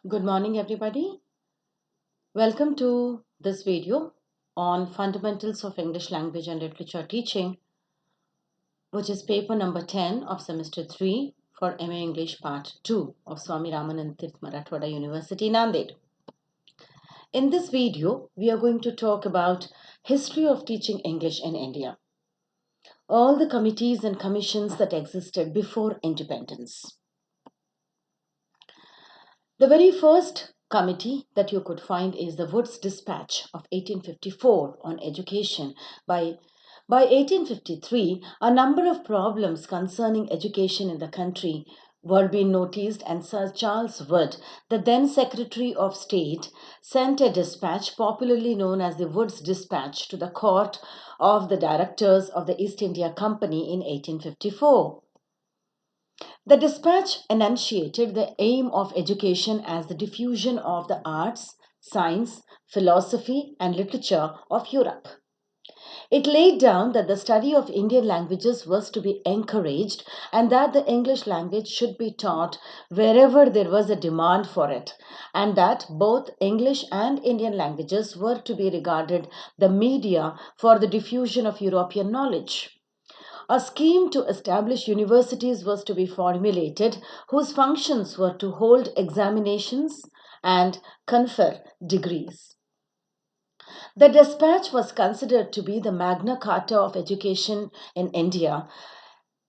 Good morning, everybody. Welcome to this video on Fundamentals of English Language and Literature Teaching, which is paper number 10 of semester 3 for MA English Part 2 of Swami Ramanand Tirth Marathwada University, Nanded. In this video, we are going to talk about history of teaching English in India, all the committees and commissions that existed before independence. The very first committee that you could find is the Woods Dispatch of 1854 on education. By 1853, a number of problems concerning education in the country were being noticed, and Sir Charles Wood, the then Secretary of State, sent a dispatch popularly known as the Woods Dispatch to the court of the directors of the East India Company in 1854. The dispatch enunciated the aim of education as the diffusion of the arts, science, philosophy, and literature of Europe. It laid down that the study of Indian languages was to be encouraged and that the English language should be taught wherever there was a demand for it, and that both English and Indian languages were to be regarded the media for the diffusion of European knowledge. A scheme to establish universities was to be formulated, whose functions were to hold examinations and confer degrees. The dispatch was considered to be the Magna Carta of education in India.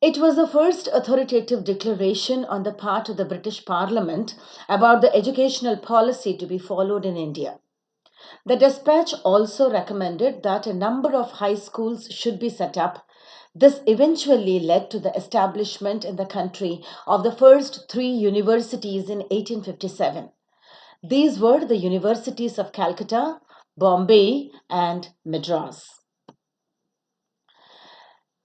It was the first authoritative declaration on the part of the British Parliament about the educational policy to be followed in India. The dispatch also recommended that a number of high schools should be set up. This eventually led to the establishment in the country of the first three universities in 1857. These were the universities of Calcutta, Bombay, and Madras.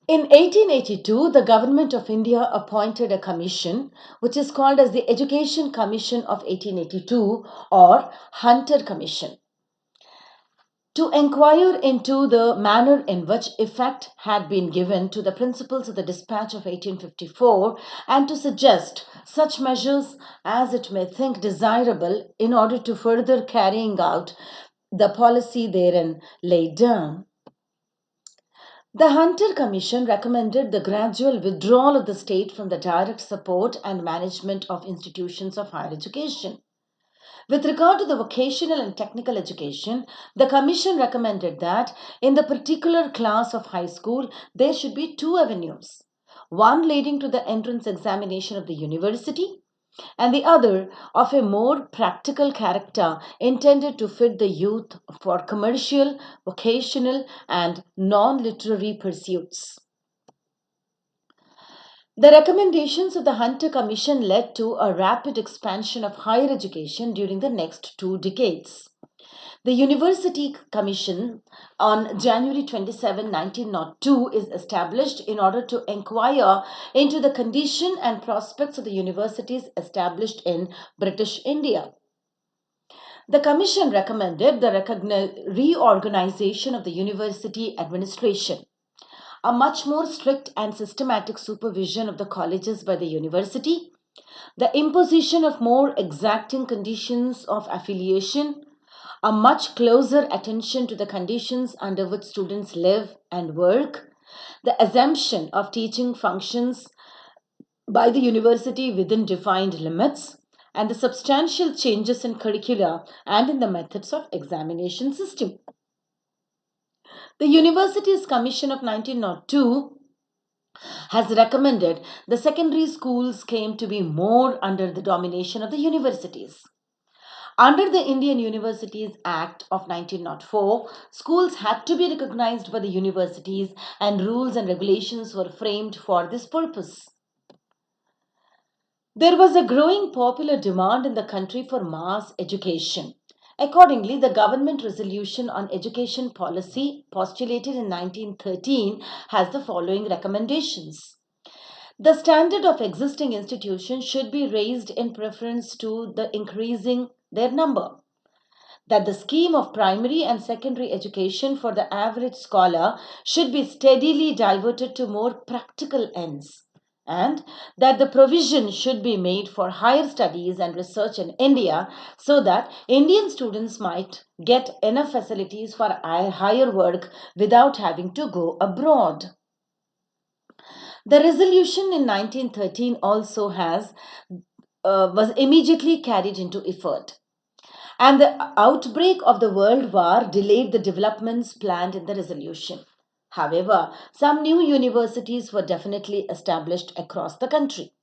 In 1882, the government of India appointed a commission which is called as the Education Commission of 1882 or Hunter Commission, to inquire into the manner in which effect had been given to the principles of the dispatch of 1854 and to suggest such measures as it may think desirable in order to further carrying out the policy therein laid down. The Hunter Commission recommended the gradual withdrawal of the state from the direct support and management of institutions of higher education. With regard to the vocational and technical education, the Commission recommended that in the particular class of high school, there should be two avenues, one leading to the entrance examination of the university, and the other of a more practical character intended to fit the youth for commercial, vocational, and non literary pursuits. The recommendations of the Hunter Commission led to a rapid expansion of higher education during the next 2 decades. The University Commission on January 27, 1902 is established in order to inquire into the condition and prospects of the universities established in British India. The Commission recommended the reorganization of the university administration, a much more strict and systematic supervision of the colleges by the university, the imposition of more exacting conditions of affiliation, a much closer attention to the conditions under which students live and work, the assumption of teaching functions by the university within defined limits, and the substantial changes in curricula and in the methods of examination system. The Universities Commission of 1902 has recommended the secondary schools came to be more under the domination of the universities. Under the Indian Universities Act of 1904, schools had to be recognized by the universities and rules and regulations were framed for this purpose. There was a growing popular demand in the country for mass education. Accordingly, the government resolution on education policy postulated in 1913 has the following recommendations. The standard of existing institutions should be raised in preference to the increasing their number. That the scheme of primary and secondary education for the average scholar should be steadily diverted to more practical ends. and that the provision should be made for higher studies and research in India so that Indian students might get enough facilities for higher work without having to go abroad. The resolution in 1913 also was immediately carried into effect, and the outbreak of the World War delayed the developments planned in the resolution. However, some new universities were definitely established across the country.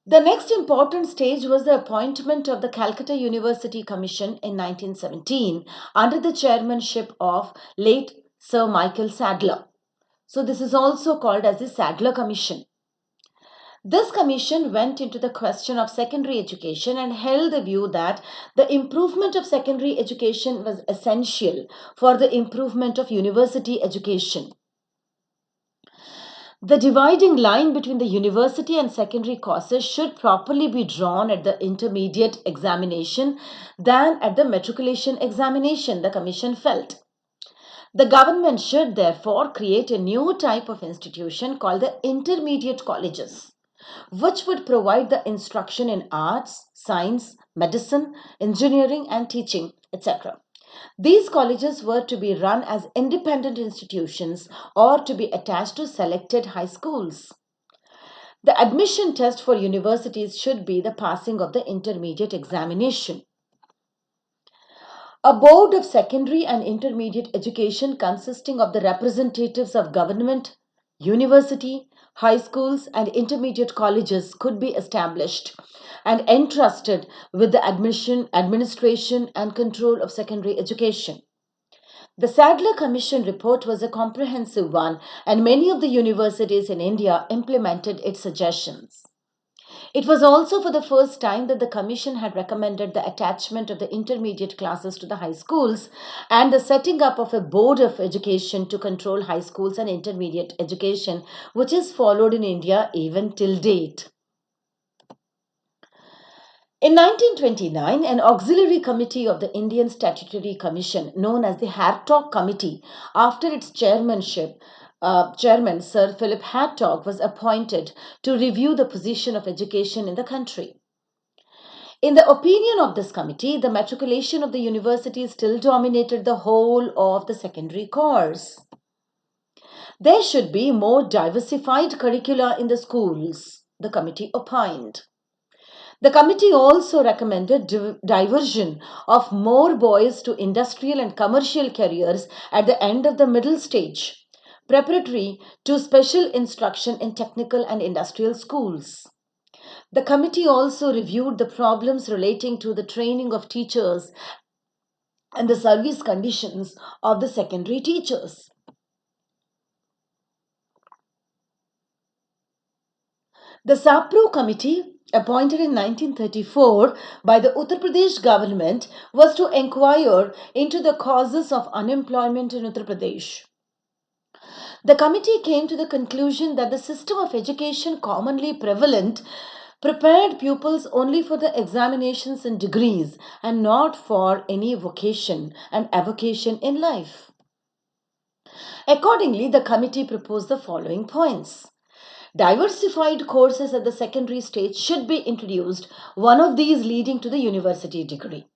The next important stage was the appointment of the Calcutta University Commission in 1917 under the chairmanship of late Sir Michael Sadler. So, this is also called as the Sadler Commission. This commission went into the question of secondary education and held the view that the improvement of secondary education was essential for the improvement of university education. The dividing line between the university and secondary courses should properly be drawn at the intermediate examination than at the matriculation examination, the commission felt. The government should therefore create a new type of institution called the intermediate colleges, which would provide the instruction in arts, science, medicine, engineering, and teaching, etc. These colleges were to be run as independent institutions or to be attached to selected high schools. The admission test for universities should be the passing of the intermediate examination. A board of secondary and intermediate education consisting of the representatives of government, university, high schools, and intermediate colleges could be established and entrusted with the administration, and control of secondary education. The Sadler Commission report was a comprehensive one, and many of the universities in India implemented its suggestions. It was also for the first time that the Commission had recommended the attachment of the intermediate classes to the high schools and the setting up of a board of education to control high schools and intermediate education, which is followed in India even till date. In 1929, an auxiliary committee of the Indian Statutory Commission, known as the Hartog Committee, after its chairman Sir Philip Hartog was appointed to review the position of education in the country. In the opinion of this committee, the matriculation of the university still dominated the whole of the secondary course. There should be more diversified curricula in the schools, the committee opined. The committee also recommended diversion of more boys to industrial and commercial careers at the end of the middle stage, preparatory to special instruction in technical and industrial schools. The committee also reviewed the problems relating to the training of teachers and the service conditions of the secondary teachers. The SAPRO committee, appointed in 1934 by the Uttar Pradesh government, was to inquire into the causes of unemployment in Uttar Pradesh. The committee came to the conclusion that the system of education commonly prevalent prepared pupils only for the examinations and degrees and not for any vocation and avocation in life. Accordingly, the committee proposed the following points. Diversified courses at the secondary stage should be introduced, one of these leading to the university degree.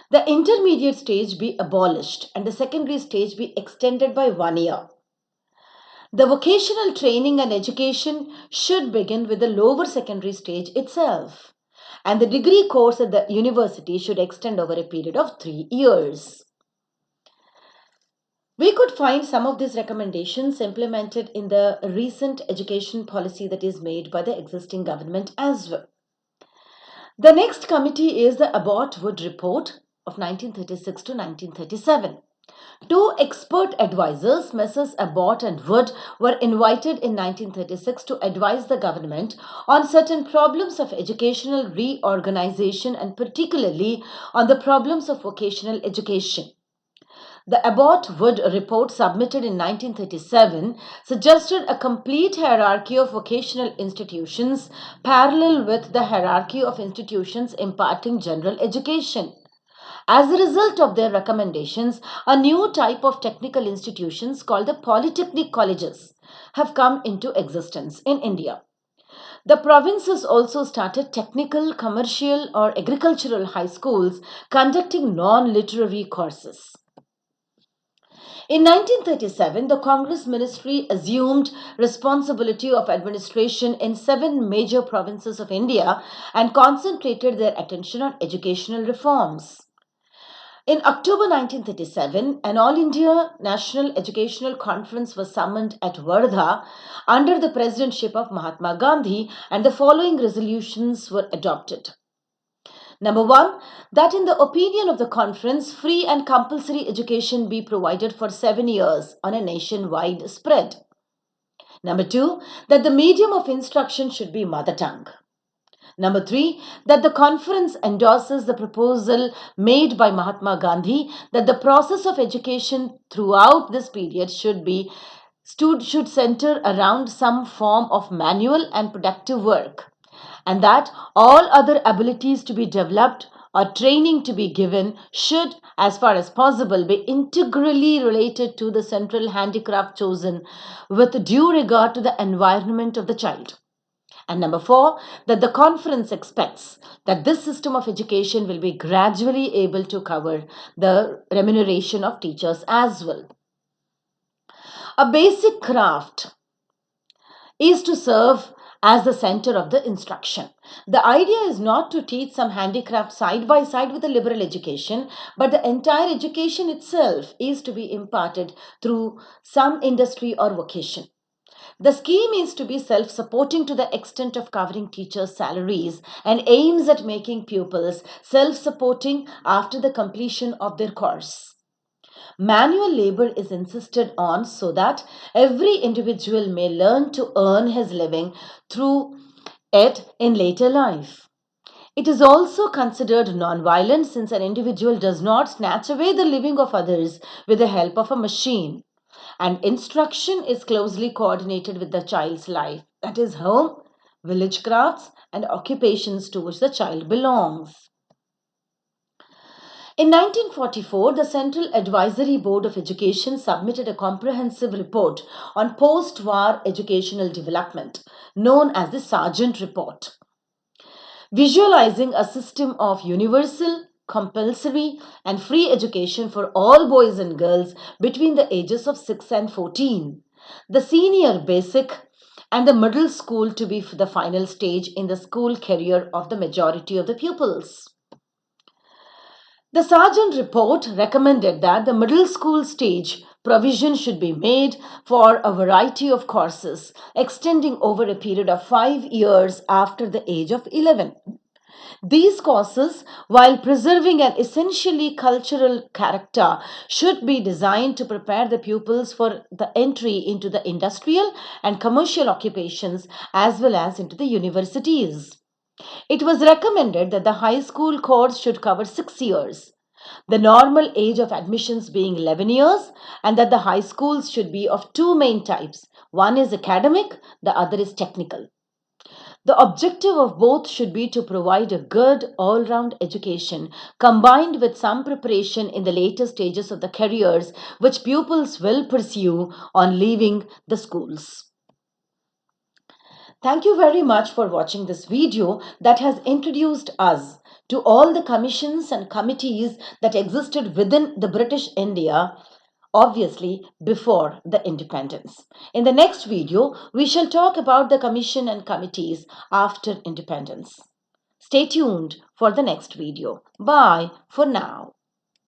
The intermediate stage be abolished and the secondary stage be extended by 1 year. The vocational training and education should begin with the lower secondary stage itself, and the degree course at the university should extend over a period of 3 years. We could find some of these recommendations implemented in the recent education policy that is made by the existing government as well. The next committee is the Abbott Wood Report of 1936 to 1937. Two expert advisors, Messrs. Abbott and Wood, were invited in 1936 to advise the government on certain problems of educational reorganization and particularly on the problems of vocational education. The Abbott Wood report submitted in 1937 suggested a complete hierarchy of vocational institutions parallel with the hierarchy of institutions imparting general education. As a result of their recommendations, a new type of technical institutions called the polytechnic colleges have come into existence in India. The provinces also started technical, commercial, or agricultural high schools conducting non literary courses. In 1937, the Congress ministry assumed responsibility of administration in seven major provinces of India and concentrated their attention on educational reforms. In October 1937, an All India National Educational Conference was summoned at Wardha under the presidentship of Mahatma Gandhi, and the following resolutions were adopted. Number one, that in the opinion of the conference, free and compulsory education be provided for 7 years on a nationwide spread. Number two, that the medium of instruction should be mother tongue. Number three, that the conference endorses the proposal made by Mahatma Gandhi that the process of education throughout this period should center around some form of manual and productive work, and that all other abilities to be developed or training to be given should, as far as possible, be integrally related to the central handicraft chosen with due regard to the environment of the child. And number four, that the conference expects that this system of education will be gradually able to cover the remuneration of teachers as well. A basic craft is to serve as the center of the instruction. The idea is not to teach some handicraft side by side with the liberal education, but the entire education itself is to be imparted through some industry or vocation. The scheme is to be self supporting to the extent of covering teachers' salaries and aims at making pupils self supporting after the completion of their course. Manual labor is insisted on so that every individual may learn to earn his living through it in later life. It is also considered non-violent since an individual does not snatch away the living of others with the help of a machine. And instruction is closely coordinated with the child's life, that is, home, village crafts, and occupations to which the child belongs. In 1944, the Central Advisory Board of Education submitted a comprehensive report on post war educational development, known as the Sargent Report, visualizing a system of universal, compulsory, and free education for all boys and girls between the ages of 6 and 14. The senior basic and the middle school to be the final stage in the school career of the majority of the pupils. The Sargent report recommended that the middle school stage provision should be made for a variety of courses extending over a period of 5 years after the age of 11. These courses, while preserving an essentially cultural character, should be designed to prepare the pupils for the entry into the industrial and commercial occupations as well as into the universities. It was recommended that the high school course should cover 6 years, the normal age of admissions being 11 years, and that the high schools should be of two main types. One is academic, the other is technical. The objective of both should be to provide a good all round education combined with some preparation in the later stages of the careers which pupils will pursue on leaving the schools. Thank you very much for watching this video that has introduced us to all the commissions and committees that existed within the British India, obviously before the independence. In the next video, we shall talk about the commission and committees after independence. Stay tuned for the next video. Bye for now.